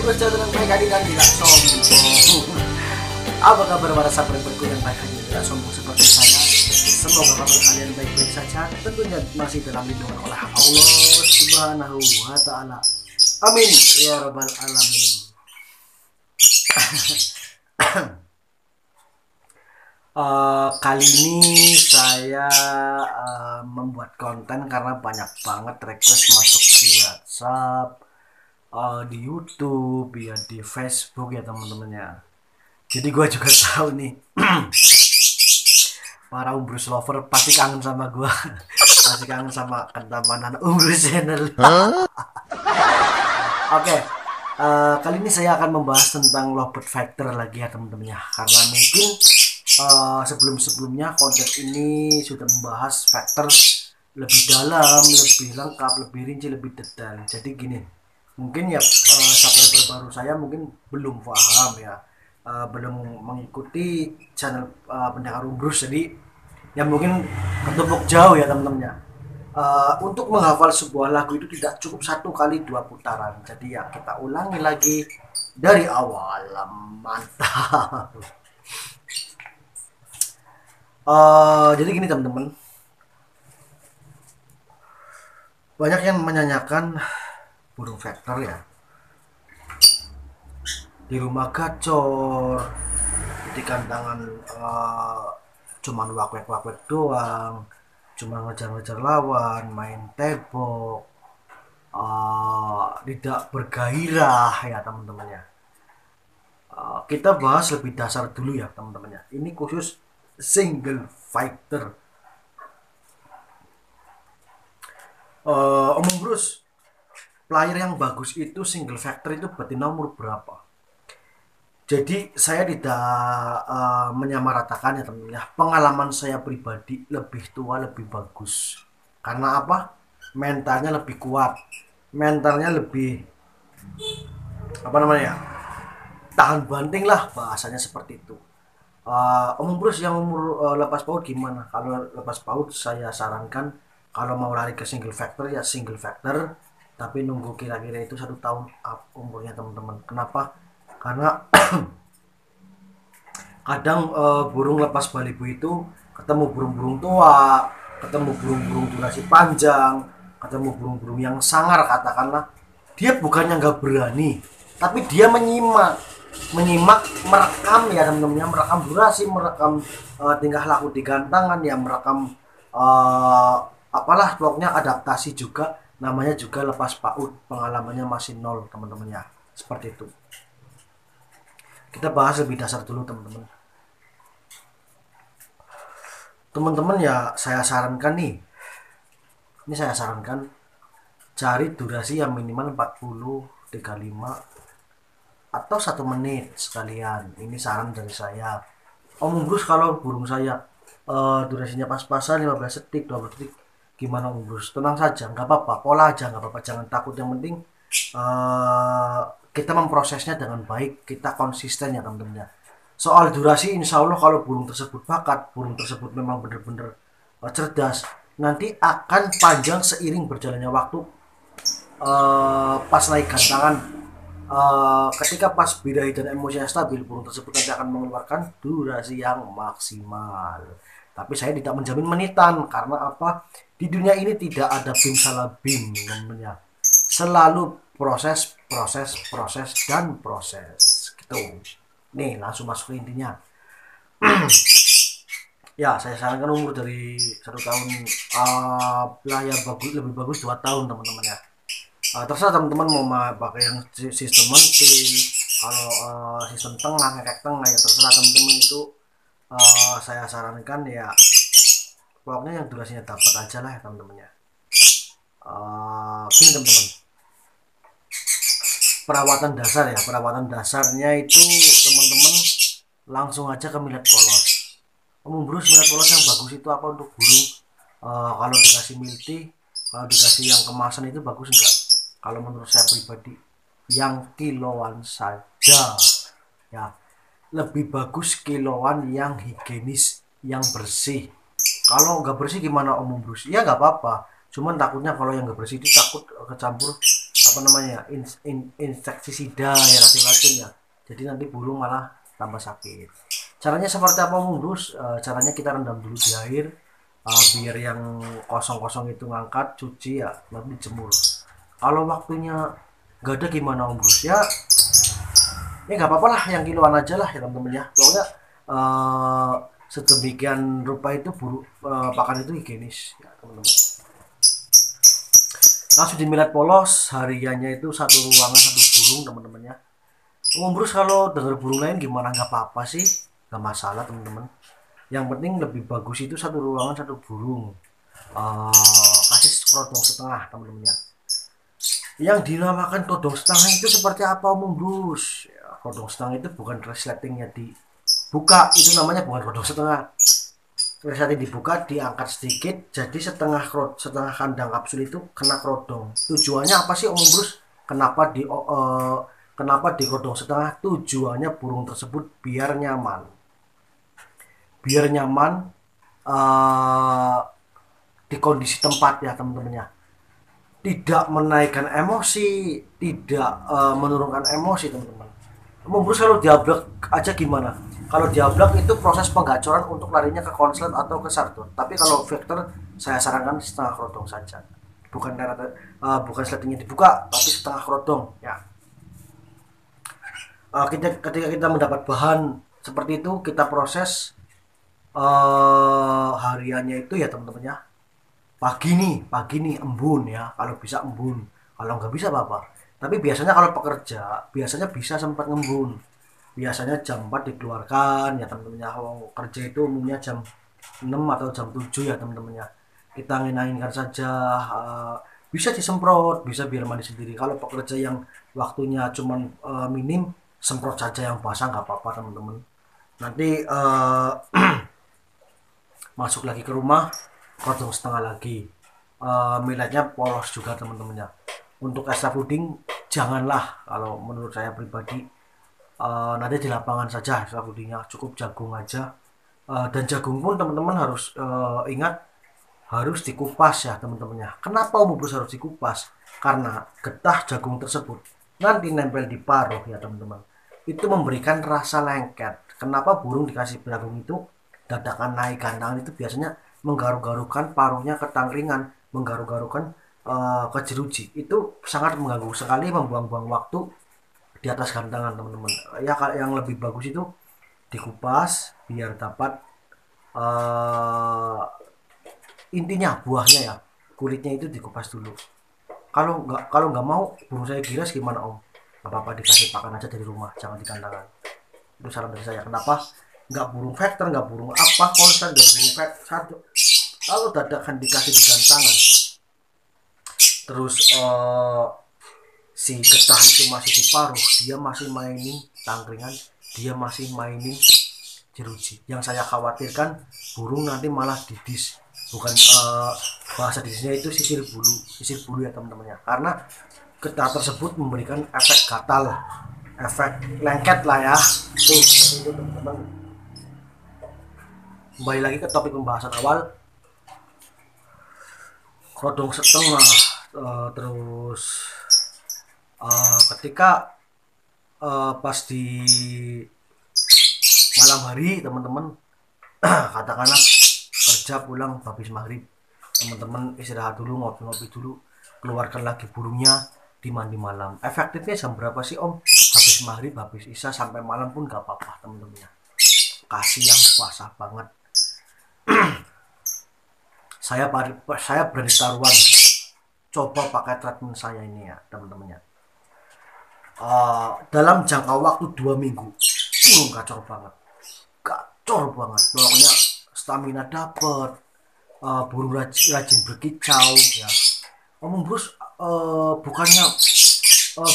Bos dengan baik hati dan tidak sombong. Apa kabar para sahabat yang baik hati dan tidak sombong seperti saya? Semoga kabar kalian baik-baik saja. Tentunya masih dalam lindungan oleh Allah Subhanahu wa Ta'ala. Amin ya rabbal alamin. Kali ini saya membuat konten karena banyak banget request masuk di WhatsApp, di YouTube, ya di Facebook ya teman-teman ya. Jadi gue juga tahu nih para Umbrus lover pasti kangen sama gue, pasti kangen sama kentamanan Umbrus channel. Oke, kali ini saya akan membahas tentang lovebird factor lagi ya teman-teman ya, karena mungkin sebelum-sebelumnya konten ini sudah membahas factor lebih dalam, lebih lengkap, lebih rinci, lebih detail. Jadi gini, mungkin ya subscriber baru saya mungkin belum paham ya, belum mengikuti channel Pendekar Umbrus, jadi ya mungkin ketumpuk jauh ya teman-teman ya. Untuk menghafal sebuah lagu itu tidak cukup 1 kali 2 putaran, jadi ya kita ulangi lagi dari awal. Mantap. Jadi gini teman-teman, banyak yang menyanyikan burung factor ya, di rumah gacor, di kandangan cuman wakwek-wakwek doang, cuma ngejar-ngejar lawan, main tebok, tidak bergairah ya teman-teman ya. Kita bahas lebih dasar dulu ya teman-teman ya. Ini khusus single fighter. Omong Bruce, player yang bagus itu single factor itu betina umur berapa? Jadi saya tidak menyamaratakan ya teman-teman ya. Pengalaman saya pribadi lebih tua lebih bagus. Karena apa? Mentalnya lebih kuat, mentalnya lebih tahan banting lah, bahasanya seperti itu. Omong Bruce yang umur lepas paut gimana? Kalau lepas paut saya sarankan kalau mau lari ke single factor ya single factor, tapi nunggu kira-kira itu 1 tahun up umurnya teman-teman. Kenapa? Karena kadang burung lepas balibu itu ketemu burung-burung tua, ketemu burung-burung durasi panjang, ketemu burung-burung yang sangar, katakanlah dia bukannya nggak berani, tapi dia menyimak, merekam ya teman-teman, merekam durasi, merekam tingkah laku di gantangan ya, merekam apalah pokoknya adaptasi juga, namanya juga lepas paut, pengalamannya masih 0 teman-teman ya, seperti itu. Kita bahas lebih dasar dulu teman-teman ya. Saya sarankan nih, ini saya sarankan cari durasi yang minimal 40, 35 atau 1 menit sekalian. Ini saran dari saya. Om Bruce, kalau burung saya durasinya pas-pasan 15 detik, 20 detik, gimana Om Bruce? Tenang saja, nggak apa-apa, pola aja nggak apa-apa, jangan takut. Yang penting kita memprosesnya dengan baik, kita konsisten ya teman-teman ya. Soal durasi, insya Allah kalau burung tersebut bakat, burung tersebut memang benar-benar cerdas, nanti akan panjang seiring berjalannya waktu. Pas naik gantangan, ketika pas birahi dan emosinya stabil, burung tersebut nanti akan mengeluarkan durasi yang maksimal. Tapi saya tidak menjamin menitan, karena apa? Di dunia ini tidak ada bim salah bim namanya. Selalu proses dan proses gitu. Nih langsung masuk ke intinya. Ya saya sarankan umur dari 1 tahun lah ya, bagus, lebih bagus 2 tahun teman-teman ya. Terserah teman-teman mau pakai yang sistem mentil, kalau sistem tengah, ngekek tengah ya terserah teman-teman itu. Saya sarankan ya pokoknya yang durasinya dapat aja lah ya teman-teman ya. Gini teman-teman, perawatan dasarnya itu teman-teman langsung aja ke millet polos. Omong Bruce, millet polos yang bagus itu apa untuk burung? Kalau dikasih milti, kalau dikasih yang kemasan itu bagus enggak? Kalau menurut saya pribadi yang kiloan saja ya, lebih bagus kiloan yang higienis, yang bersih. Kalau nggak bersih gimana Omong Bruce? Ya nggak apa-apa, cuman takutnya kalau yang nggak bersih itu takut kecampur apa namanya insektisida ya, racun-racun ya, jadi nanti burung malah tambah sakit. Caranya seperti apa Om Brus? Caranya kita rendam dulu di air, biar yang kosong-kosong itu ngangkat, cuci ya, lalu dijemur. Kalau waktunya nggak ada gimana Om Brus ya, ya nggak apa-apa lah, yang kiloan aja lah ya teman-teman ya. Pokoknya uh, sedemikian rupa itu pakan itu higienis ya teman-teman. Langsung dimilat polos, hariannya itu satu ruangan satu burung teman-teman ya. Om Brus kalau dengar burung lain gimana, nggak apa-apa sih, nggak masalah teman-teman. Yang penting lebih bagus itu satu ruangan satu burung. Kasih kerodong setengah teman-teman ya. Yang dinamakan kodong setengah itu seperti apa Om Brus? Ya, kodong setengah itu bukan resletingnya dibuka, itu namanya bukan kodong setengah. Resleting dibuka, diangkat sedikit, jadi setengah kandang kapsul itu kena kerodong. Tujuannya apa sih Om Brus? Kenapa di kodong setengah? Tujuannya burung tersebut biar nyaman, uh, di kondisi tempat ya teman-teman ya, tidak menaikkan emosi, tidak menurunkan emosi teman-teman. Membus kalau diablak aja gimana? Kalau diablak itu proses penggacoran untuk larinya ke konslet atau ke sarton. Tapi kalau vektor saya sarankan setengah kerodong saja. Bukan sletingnya dibuka, tapi setengah kerodong ya. Ketika kita mendapat bahan seperti itu, kita proses hariannya itu ya teman-teman ya. Pagi nih embun ya, kalau bisa embun, kalau nggak bisa apa-apa. Tapi biasanya kalau pekerja biasanya bisa sempat ngembun, biasanya jam 4 dikeluarkan ya teman-teman ya. Kerja itu umumnya jam 6 atau jam 7 ya teman-teman ya. Kita ngenainkan saja, bisa disemprot, bisa biar mandi sendiri. Kalau pekerja yang waktunya cuman minim, semprot saja yang basah nggak apa-apa teman-teman. Nanti masuk lagi ke rumah, potong setengah lagi. Milatnya polos juga teman-temannya. Untuk extra fooding janganlah, kalau menurut saya pribadi. Nanti di lapangan saja extra foodingnya, cukup jagung aja. Dan jagung pun teman-teman harus ingat, harus dikupas ya teman-temannya. Kenapa Om Brus harus dikupas? Karena getah jagung tersebut nanti nempel di paruh ya teman-teman, itu memberikan rasa lengket. Kenapa burung dikasih jagung itu dadakan naik kandang itu biasanya menggaru-garukan paruhnya ke tangkringan, menggaru-garukan ke jeruji. Itu sangat mengganggu sekali, membuang-buang waktu di atas gantangan teman-teman ya. Yang lebih bagus itu dikupas biar dapat intinya buahnya ya, kulitnya itu dikupas dulu. Kalau nggak mau burung saya giras gimana Om? Nggak apa-apa, dikasih pakan aja dari rumah, jangan di kandangan. Itu saran dari saya. Kenapa nggak burung vector, nggak burung apa konstan, nggak burung vector, kalau dadakan dikasih di gantangan, terus si getah itu masih di paruh, dia masih mainin tangkringan, dia masih mainin jeruji. Yang saya khawatirkan burung nanti malah didis, bukan bahasa didisnya itu sisir bulu ya teman-temannya, karena getah tersebut memberikan efek gatal, efek lengket lah ya. Itu teman-teman. Kembali lagi ke topik pembahasan awal, kerodong setengah. Terus ketika pas di malam hari teman-teman, katakanlah kerja pulang habis maghrib, teman-teman istirahat dulu, ngopi-ngopi dulu, keluarkan lagi burungnya, dimandi malam. Efektifnya jam berapa sih Om? Habis maghrib, habis isya, sampai malam pun gak apa-apa teman-teman. Kasih yang basah banget. saya berani taruhan, coba pakai treatment saya ini ya teman-temannya. Dalam jangka waktu 2 minggu burung gacor banget. Pokoknya stamina dapet, burung rajin berkicau ya. Om Brus, bukannya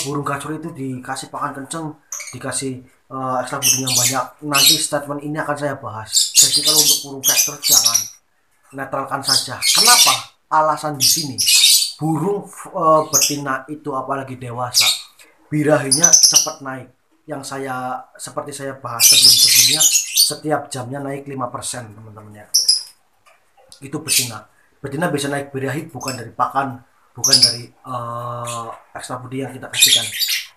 burung gacor itu dikasih pakan kenceng, dikasih ekstra fooding yang banyak. Nanti statement ini akan saya bahas. Jadi kalau untuk burung vector jangan, netralkan saja. Kenapa? Alasan di sini, burung betina itu apalagi dewasa, birahinya cepat naik. Yang seperti saya bahas sebelumnya, setiap jamnya naik 5% teman-temannya. Itu betina bisa naik birahi bukan dari pakan bukan dari ekstra body yang kita kasihkan.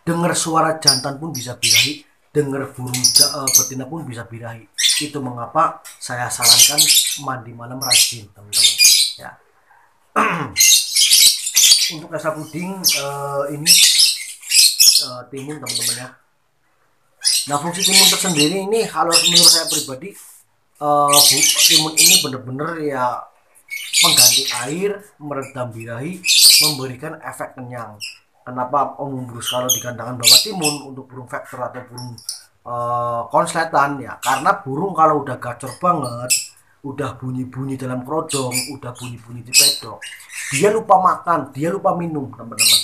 Dengar suara jantan pun bisa birahi, dengar burung betina pun bisa birahi. Itu mengapa saya sarankan mandi malam rajin, teman-teman ya. Untuk ekstra puding ini timun, teman-teman ya. Nah, fungsi timun tersendiri ini kalau menurut saya pribadi, timun ini benar-benar ya mengganti air, meredam birahi, memberikan efek kenyang. Kenapa Om Umbrus kalau digandakan bawa timun untuk burung vector atau burung konsletan ya? Karena burung kalau udah gacor banget, udah bunyi-bunyi dalam kerodong, udah bunyi-bunyi di pedok, dia lupa makan, dia lupa minum, teman-teman.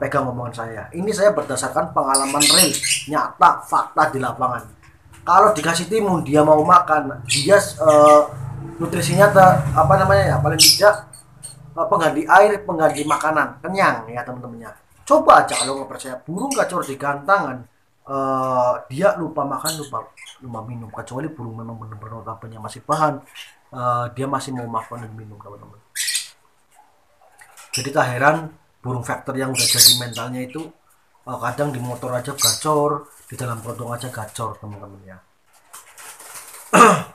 Pegang omongan saya. Ini saya berdasarkan pengalaman real, nyata, fakta di lapangan. Kalau dikasih timun dia mau makan, dia nutrisinya apa namanya ya, paling tidak pengganti air, pengganti makanan, kenyang ya teman-temannya. Coba aja kalau nggak percaya, burung gacor di gantangan dia lupa makan, lupa minum, kecuali burung memang benar-benar notabene masih bahan, dia masih mau makan dan minum, teman-teman. Jadi tak heran burung vector yang udah jadi mentalnya itu kadang di motor aja gacor, di dalam kodong aja gacor, teman-teman ya.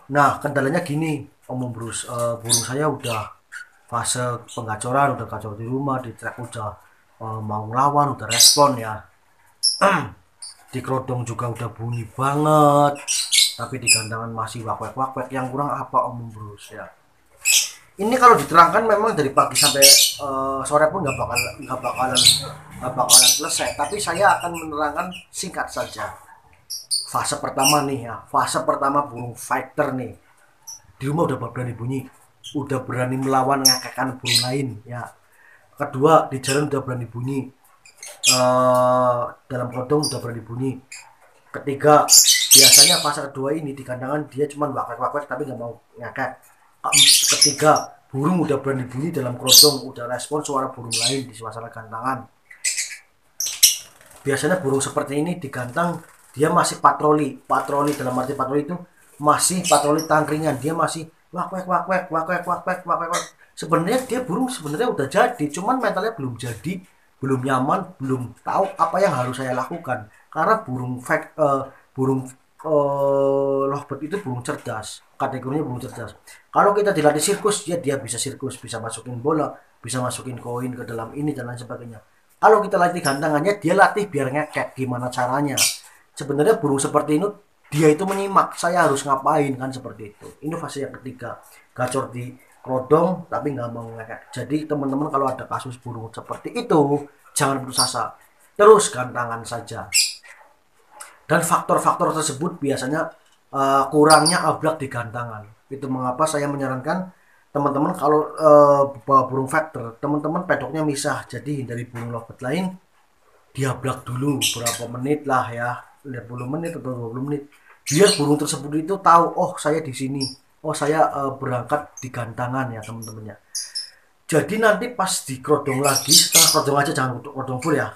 Nah, kendalanya gini Om Umbrus, burung saya udah fase penggacoran, udah gacor di rumah, di trek udah mau ngelawan, udah respon ya. Di kerodong juga udah bunyi banget, tapi di gandangan masih wakwek-wakwek. Yang kurang apa Om Umbrus ya? Ini kalau diterangkan memang dari pagi sampai sore pun nggak bakalan selesai. Tapi saya akan menerangkan singkat saja. Fase pertama nih ya, fase pertama burung fighter nih. Di rumah udah berani bunyi, udah berani melawan ngakakkan burung lain ya. Kedua, di jalan udah berani bunyi, dalam kodong udah berani bunyi. Ketiga, biasanya fase kedua ini di kandangan dia cuma wakwek-wakwek tapi nggak mau ngakak. Ketiga, burung udah berani bunyi dalam kerodong, udah respon suara burung lain di suasana gantangan. Biasanya burung seperti ini digantang dia masih patroli dalam arti patroli itu masih patroli tangkringan, dia masih wakwek. Sebenarnya dia burung sebenarnya udah jadi, cuman mentalnya belum jadi, belum nyaman, belum tahu apa yang harus saya lakukan. Karena burung lovebird itu burung cerdas, kategorinya burung cerdas. Kalau kita dilatih sirkus, dia bisa sirkus, bisa masukin bola, bisa masukin koin ke dalam ini dan lain sebagainya. Kalau kita latih gantangannya, dia latih biar ngekek, gimana caranya. Sebenarnya burung seperti ini dia itu menyimak, saya harus ngapain kan, seperti itu. Ini fase yang ketiga, gacor di kerodong tapi nggak mau ngekek. Jadi teman-teman kalau ada kasus burung seperti itu, jangan putus asa, terus gantangan saja. Dan faktor-faktor tersebut biasanya kurangnya ablak di gantangan. Itu mengapa saya menyarankan teman-teman kalau bawa burung vector, teman-teman pedoknya misah. Jadi hindari burung lovebird lain, diablak dulu berapa menit lah ya, 50 menit atau 20 menit. Biar burung tersebut itu tahu, oh saya di sini, oh saya berangkat di gantangan ya teman-temannya. Jadi nanti pas di kerodong lagi, setengah kerodong aja, jangan kerodong full ya.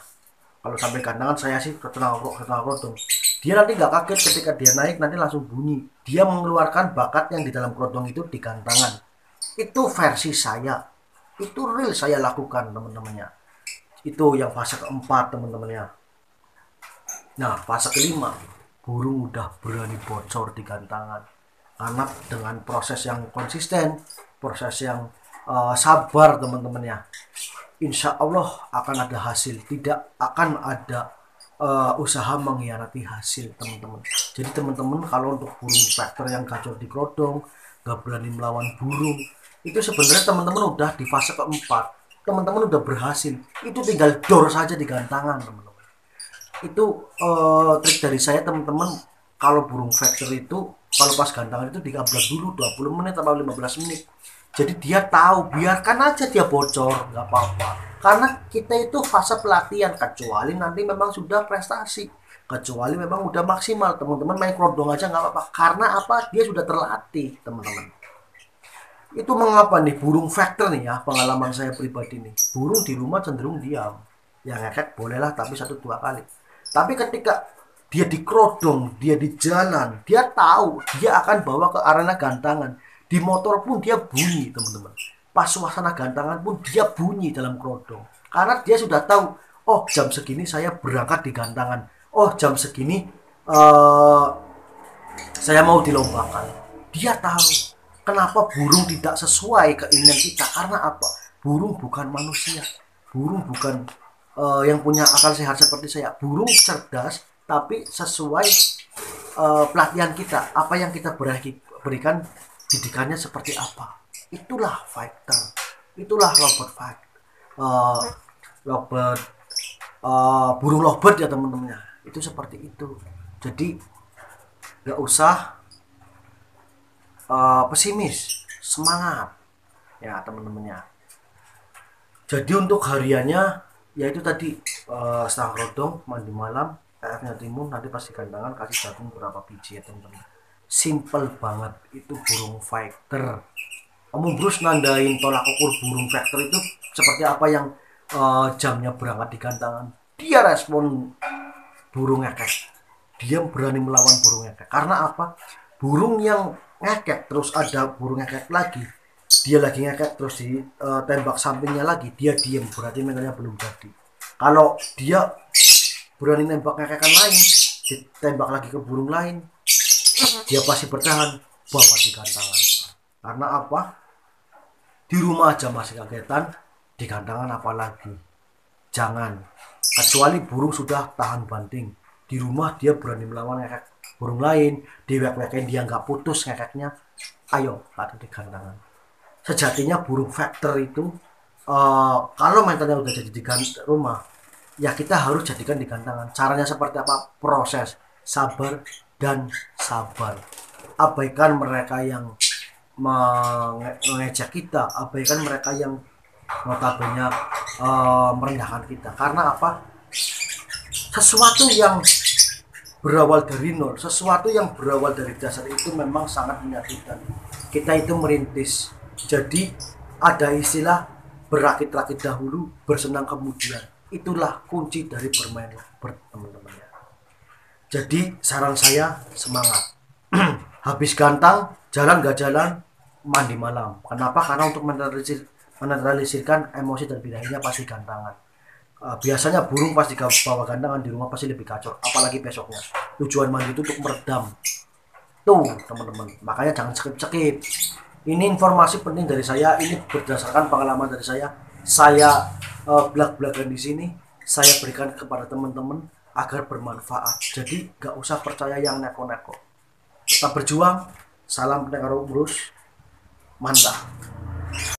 Kalau sampai gantangan saya sih setengah kerodong. Dia nanti nggak kaget ketika dia naik, nanti langsung bunyi. Dia mengeluarkan bakat yang di dalam kerodong itu di gantangan. Itu versi saya. Itu real saya lakukan teman-temannya. Itu yang fase keempat teman-temannya. Nah, fase kelima, burung udah berani bocor di gantangan. Karena dengan proses yang konsisten, proses yang sabar teman-temannya, insya Allah akan ada hasil. Tidak akan ada usaha mengkhianati hasil teman-teman. Jadi teman-teman kalau untuk burung vector yang gacor di kerodong, gak berani melawan burung, itu sebenarnya teman-teman udah di fase keempat, teman-teman udah berhasil. Itu tinggal door saja di gantangan teman-teman. Itu trik dari saya teman-teman. Kalau burung vector itu kalau pas gantangan itu digablak dulu 20 menit atau 15 menit. Jadi dia tahu, biarkan aja dia bocor, nggak apa-apa. Karena kita itu fase pelatihan, kecuali nanti memang sudah prestasi, kecuali memang udah maksimal, teman-teman main kerodong aja nggak apa-apa. Karena apa? Dia sudah terlatih, teman-teman. Itu mengapa nih burung vector nih ya, pengalaman saya pribadi nih. Burung di rumah cenderung diam. Ya ngekek bolehlah tapi 1-2 kali. Tapi ketika dia di kerodong, dia di jalan, dia tahu dia akan bawa ke arena gantangan. Di motor pun dia bunyi teman-teman. pas suasana gantangan pun dia bunyi dalam kerodong. Karena dia sudah tahu, oh jam segini saya berangkat di gantangan. Oh jam segini uh, saya mau dilombakan. Dia tahu kenapa burung tidak sesuai keinginan kita. Karena apa? Burung bukan manusia. Burung bukan yang punya akal sehat seperti saya. Burung cerdas, tapi sesuai pelatihan kita. Apa yang kita berikan didikannya seperti apa. Itulah fighter. Itulah lovebird fight. Lovebird, burung lovebird ya teman-temannya. Itu seperti itu. Jadi nggak usah pesimis, semangat ya teman-temannya. Jadi untuk hariannya yaitu tadi setengah rodong, mandi malam, PF-nya timun, nanti pasti gantangan, kasih jagung berapa biji ya teman-teman. Simple banget, itu burung fighter. Kamu Bruce nandain tolak ukur burung fighter itu seperti apa yang jamnya berangkat di gantangan. Dia respon burung ngekek. Dia berani melawan burung ngekek. Karena apa? Burung yang ngekek terus ada burung ngekek lagi, dia lagi ngekek terus ditembak sampingnya lagi, dia diem, berarti mentalnya belum jadi. Kalau dia berani nembak ngekekan lain, ditembak lagi ke burung lain, dia pasti bertahan, bawa di gantangan. Karena apa? Di rumah aja masih kagetan, di gantangan apalagi. Jangan, kecuali burung sudah tahan banting. Di rumah dia berani melawan ngekek burung lain, diwek-wekin dia nggak putus ngekeknya, ayo ada di gantangan. Sejatinya burung fighter itu kalau mentalnya udah jadi di rumah, ya kita harus jadikan di gantangan. Caranya seperti apa? Proses, sabar dan sabar. Abaikan mereka yang mengejek kita, abaikan mereka yang notabene merendahkan kita. Karena apa? Sesuatu yang berawal dari nol, sesuatu yang berawal dari dasar itu memang sangat menyakitkan. Kita itu merintis. Jadi ada istilah berakit-rakit dahulu, bersenang kemudian. Itulah kunci dari bermain lovebird, teman-teman ya. Jadi saran saya semangat. Habis gantang, jalan gak jalan, mandi malam. Kenapa? Karena untuk menetralisirkan emosi dan birahinya pasti gantangan. Biasanya burung pasti bawa gantangan di rumah pasti lebih kacau, apalagi besoknya. Tujuan mandi itu untuk meredam. Tuh teman-teman, makanya jangan skip-skip. Ini informasi penting dari saya, ini berdasarkan pengalaman dari saya. Saya belak-belakan di sini, saya berikan kepada teman-teman agar bermanfaat. Jadi gak usah percaya yang neko-neko. Tetap berjuang. Salam pendengar Bruce. Mantap.